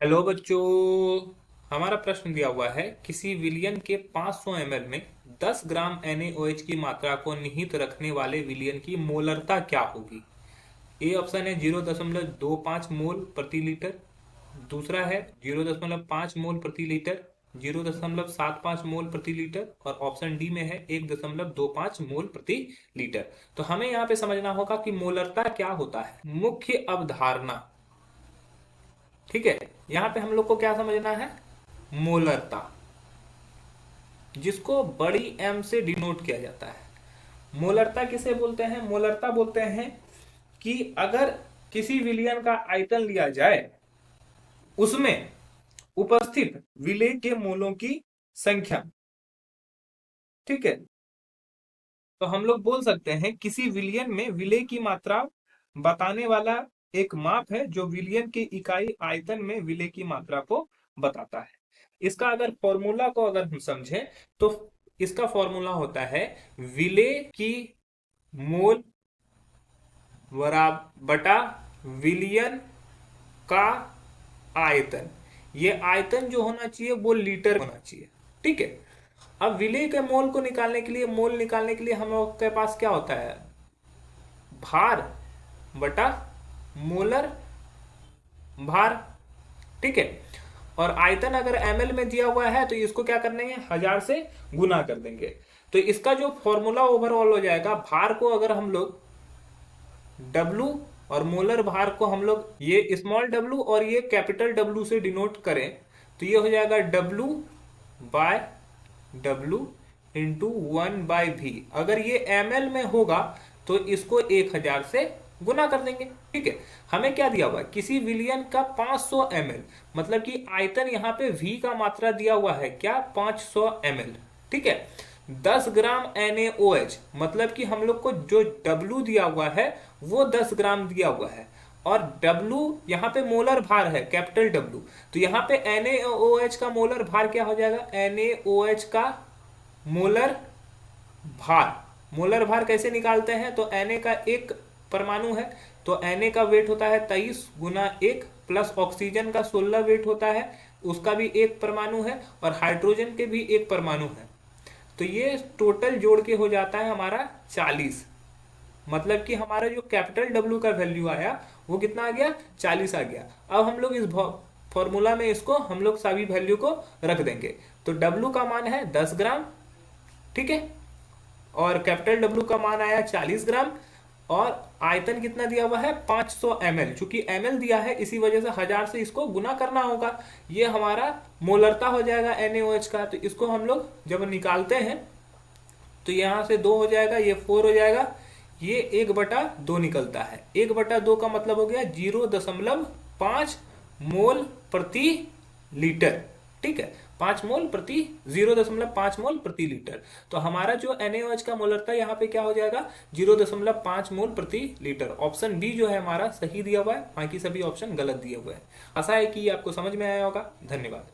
Hello बच्चों। हमारा प्रश्न दिया हुआ है किसी विलयन के 500 ml में 10 ग्राम NaOH की मात्रा को निहित रखने वाले विलयन की मोलरता क्या होगी। ए ऑप्शन है 0.25 मोल प्रति लीटर। दूसरा है 0.5 मोल प्रति लीटर, 0.75 मोल प्रति लीटर और ऑप्शन डी में है 1.25 मोल प्रति लीटर। तो हमें यहाँ पे समझना होगा कि मोलरता क्या होता है। मुख्य अवधारणा, ठीक है। यहाँ पे हम लोग को क्या समझना है, मोलरता, जिसको बड़ी एम से डिनोट किया जाता है। मोलरता किसे बोलते हैं? मोलरता बोलते हैं कि अगर किसी विलयन का आयतन लिया जाए, उसमें उपस्थित विलेय के मोलों की संख्या, ठीक है। तो हम लोग बोल सकते हैं किसी विलयन में विलेय की मात्रा बताने वाला एक माप है जो विलयन की इकाई आयतन में विलेय की मात्रा को बताता है। इसका अगर फॉर्मूला को अगर हम समझें तो इसका फॉर्मूला होता है विलेय की मोल बराबर बटा विलयन का आयतन। ये आयतन जो होना चाहिए वो लीटर होना चाहिए, ठीक है। अब विलेय के मोल को निकालने के लिए, मोल निकालने के लिए हम लोग के पास क्या होता है, भार बटा मोलर भार, ठीक है। और आयतन अगर ml में दिया हुआ है तो इसको क्या कर देंगे, 1000 से गुना कर देंगे। तो इसका जो फॉर्मूला ओवरऑल हो जाएगा, भार को अगर हम लोग W और मोलर भार को हम लोग ये स्मॉल w और ये कैपिटल W से डिनोट करें तो ये हो जाएगा W bye W into 1/v। अगर ये ml में होगा तो इसको 1000 से गुना कर देंगे, ठीक है। हमें क्या दिया हुआ है, किसी विलयन का 500 ml, मतलब कि आयतन यहाँ पे v का मात्रा दिया हुआ है क्या, 500 ml, ठीक है। 10 ग्राम NaOH, मतलब कि हम लोग को जो W दिया हुआ है वो 10 ग्राम दिया हुआ है और W यहाँ पे मोलर भार है, कैपिटल W। तो यहाँ पे NaOH का मोलर भार क्या हो जाएगा, NaOH का मोलर भार। मोलर भार कैसे निकालते हैं, तो Na का एक परमाणु है तो Na का वेट होता है 23 गुना 1 प्लस ऑक्सीजन का 16 वेट होता है, उसका भी एक परमाणु है और हाइड्रोजन के भी एक परमाणु है। तो ये टोटल जोड़ के हो जाता है हमारा 40। मतलब कि हमारा जो कैपिटल W का वैल्यू आया वो कितना आ गया, 40 आ गया। अब हम लोग इस फॉर्मूला में इसको हम लोग सभी वैल्यू को रख देंगे। तो W का मान है 10 ग्राम, ठीक है, और कैपिटल W का मान आया 40 ग्राम और आयतन कितना दिया हुआ है, 500 ml। चूंकि ml दिया है इसी वजह से 1000 से इसको गुना करना होगा। ये हमारा मोलरता हो जाएगा NaOH का। तो इसको हम लोग जब निकालते हैं तो यहां से 2 हो जाएगा, ये 4 हो जाएगा, ये 1/2 निकलता है। 1/2 का मतलब हो गया 0.5 मोल प्रति लीटर, ठीक है। 5 मोल प्रति 0.5 मोल प्रति लीटर। तो हमारा जो NaOH का मोलरता यहाँ पे क्या हो जाएगा, 0.5 मोल प्रति लीटर। ऑप्शन बी जो है हमारा सही दिया हुआ है, बाकी सभी ऑप्शन गलत दिए हुए हैं। आशा है कि आपको समझ में आया होगा। धन्यवाद।